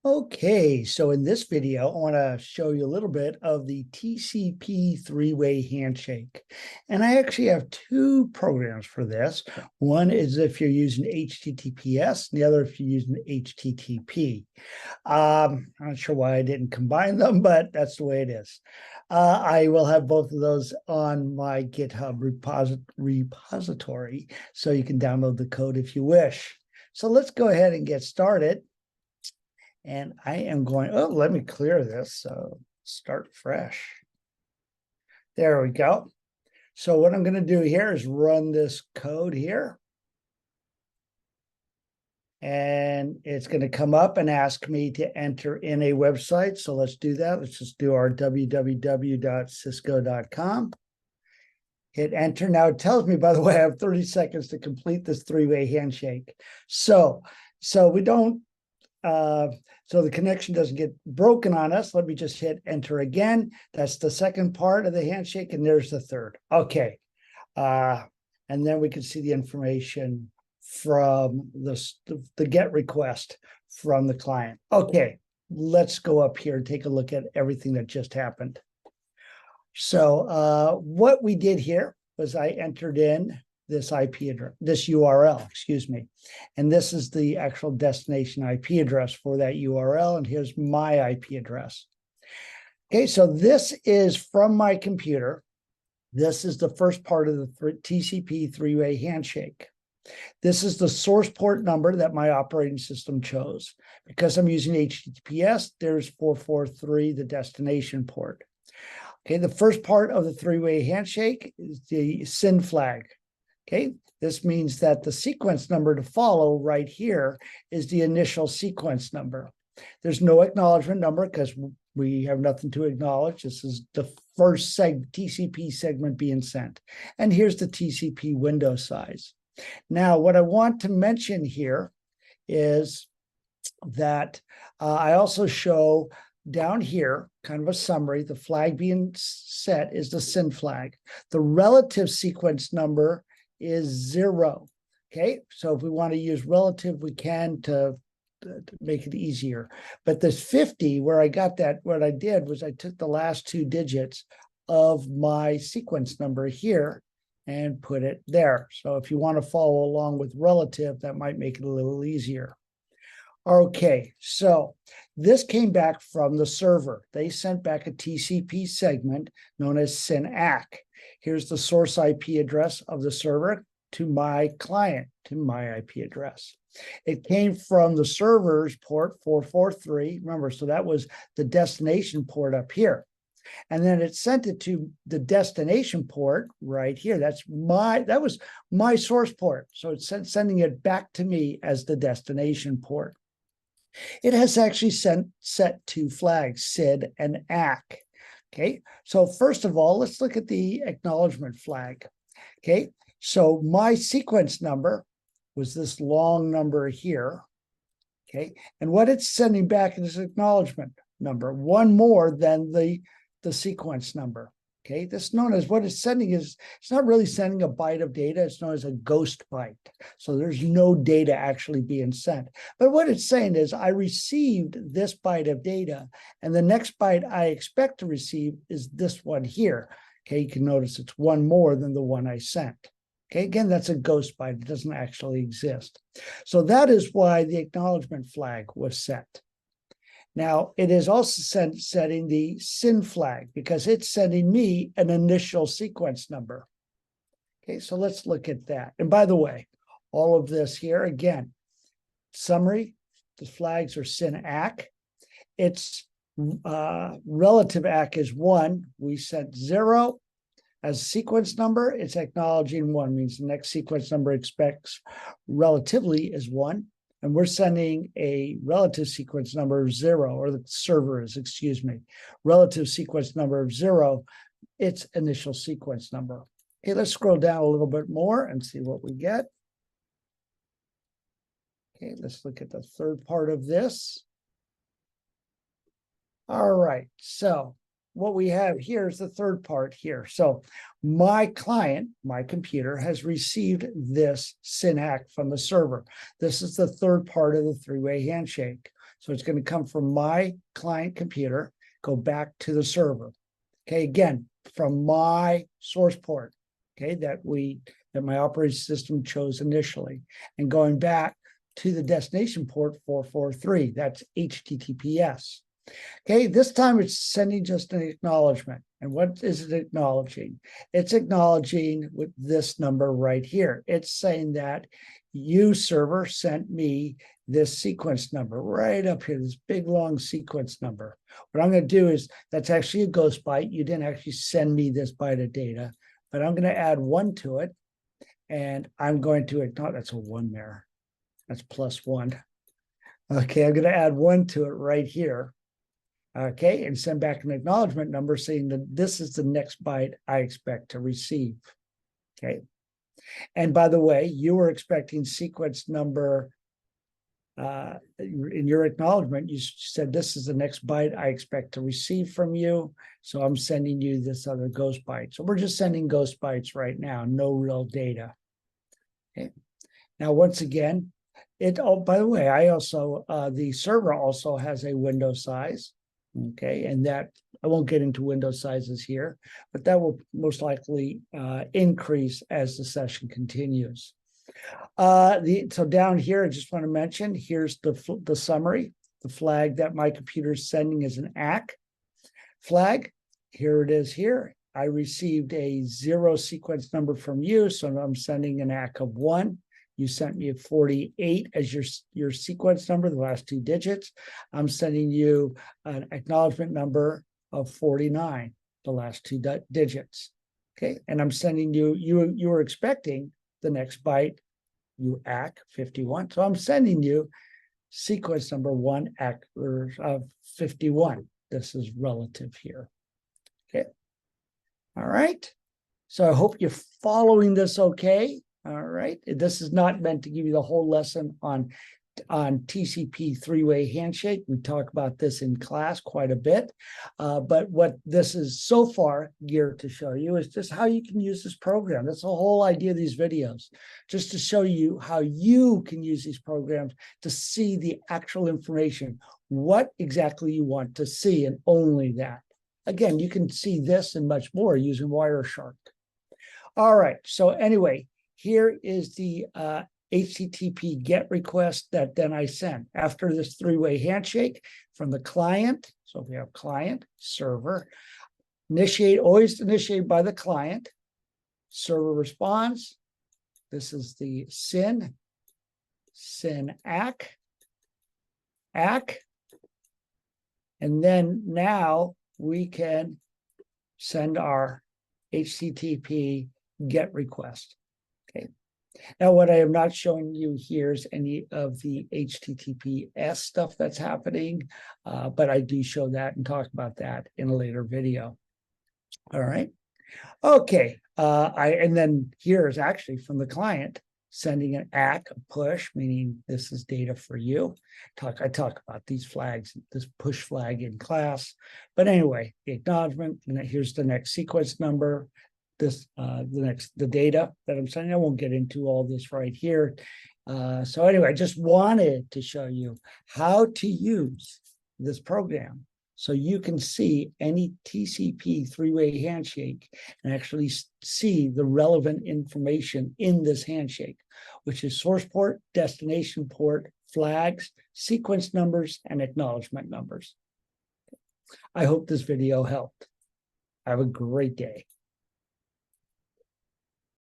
Okay, so in this video, I want to show you a little bit of the TCP three-way handshake. And I actually have two programs for this. One is if you're using HTTPS, and the other if you're using HTTP. I'm not sure why I didn't combine them, but that's the way it is. I will have both of those on my GitHub repository, so you can download the code if you wish. So let's go ahead and get started. And I am going, oh, let me clear this. So start fresh. There we go. So what I'm going to do here is run this code here. And it's going to come up and ask me to enter in a website. So let's do that. Let's just do our www.cisco.com. Hit enter. Now it tells me, by the way, I have 30 seconds to complete this three-way handshake. So we don't, so the connection doesn't get broken on us. Let me just hit enter again. That's the second part of the handshake, and there's the third. Okay. And then we can see the information from the GET request from the client. Okay, let's go up here and take a look at everything that just happened. So what we did here was I entered in this IP address, this URL, excuse me. And this is the actual destination IP address for that URL. And here's my IP address. Okay, so this is from my computer. This is the first part of the TCP three-way handshake. This is the source port number that my operating system chose. Because I'm using HTTPS, there's 443, the destination port. Okay, the first part of the three-way handshake is the SYN flag. Okay, this means that the sequence number to follow right here is the initial sequence number. There's no acknowledgement number because we have nothing to acknowledge. This is the first TCP segment being sent. And here's the TCP window size. Now, what I want to mention here is that I also show down here, kind of a summary, the flag being set is the SYN flag. The relative sequence number is 0. Okay, so if we want to use relative, we can to make it easier. But this 50, where I got that, what I did was I took the last two digits of my sequence number here and put it there. So if you want to follow along with relative, that might make it a little easier. Okay, so this came back from the server. They sent back a TCP segment known as SYN-ACK. Here's the source IP address of the server to my client, to my IP address. It came from the server's port 443. Remember, so that was the destination port up here. And then it sent it to the destination port right here. That was my source port. So it's sending it back to me as the destination port. It has actually set two flags, SID and ACK. Okay, so first of all, let's look at the acknowledgement flag. Okay, so my sequence number was this long number here. Okay, and what it's sending back is acknowledgement number, one more than the sequence number. Okay, this is known as, what it's sending is, it's not really sending a byte of data, it's known as a ghost byte. So there's no data actually being sent. But what it's saying is, I received this byte of data, and the next byte I expect to receive is this one here. Okay, you can notice it's one more than the one I sent. Okay, again, that's a ghost byte, it doesn't actually exist. So that is why the acknowledgement flag was set. Now, it is also setting the SYN flag because it's sending me an initial sequence number. Okay, so let's look at that. And by the way, all of this here, again, summary, the flags are SYN-ACK. Its relative ACK is 1. We set 0 as sequence number. It's acknowledging 1, means the next sequence number expects relatively is 1. And we're sending a relative sequence number of 0, or the server is, excuse me, relative sequence number of 0, its initial sequence number. Okay, let's scroll down a little bit more and see what we get. Okay, let's look at the third part of this. All right, so what we have here is the third part here. So my client, my computer, has received this SYN-ACK from the server. This is the third part of the three-way handshake. So it's going to come from my client computer, go back to the server. Okay, again, from my source port, okay, that my operating system chose initially, and going back to the destination port 443. That's HTTPS. Okay, this time it's sending just an acknowledgement. And what is it acknowledging? It's acknowledging with this number right here. It's saying that you, server, sent me this sequence number right up here, this big long sequence number. What I'm going to do is, that's actually a ghost byte. You didn't actually send me this byte of data, but I'm going to add 1 to it. And I'm going to acknowledge, that's a 1 there. That's +1. Okay, I'm going to add 1 to it right here. Okay, and send back an acknowledgement number saying that this is the next byte I expect to receive. Okay, and by the way, you were expecting sequence number in your acknowledgement. You said this is the next byte I expect to receive from you, so I'm sending you this other ghost byte. So we're just sending ghost bytes right now, no real data. Okay, now once again, by the way, I also the server also has a window size. Okay, and that I won't get into window sizes here, but that will most likely increase as the session continues. So down here, I just want to mention, here's the summary. The flag that my computer is sending is an ACK flag. Here it is here. I received a 0 sequence number from you, so I'm sending an ACK of 1. You sent me a 48 as your sequence number, the last 2 digits. I'm sending you an acknowledgement number of 49, the last 2 digits. Okay, and I'm sending you were expecting the next byte, you ACK 51. So I'm sending you sequence number 1 ACK of 51. This is relative here. Okay. All right. So I hope you're following this okay. All right. This is not meant to give you the whole lesson on TCP three-way handshake. We talk about this in class quite a bit. But what this is so far geared to show you is just how you can use this program. That's the whole idea of these videos, just to show you how you can use these programs to see the actual information, what exactly you want to see, and only that. Again, you can see this and much more using Wireshark. All right. So anyway, here is the HTTP GET request that then I send after this three-way handshake from the client. So we have client, server, always initiated by the client. Server responds. This is the SYN ACK. And then now we can send our HTTP GET request. Okay. Now, what I am not showing you here is any of the HTTPS stuff that's happening, but I do show that and talk about that in a later video. All right. Okay. And then here is actually from the client sending an ACK, a push, meaning this is data for you. I talk about these flags, this push flag in class. But anyway, the acknowledgement, and here's the next sequence number. The data that I'm sending. I won't get into all this right here. So anyway, I just wanted to show you how to use this program so you can see any TCP three-way handshake and actually see the relevant information in this handshake, which is source port, destination port, flags, sequence numbers, and acknowledgement numbers. I hope this video helped. Have a great day.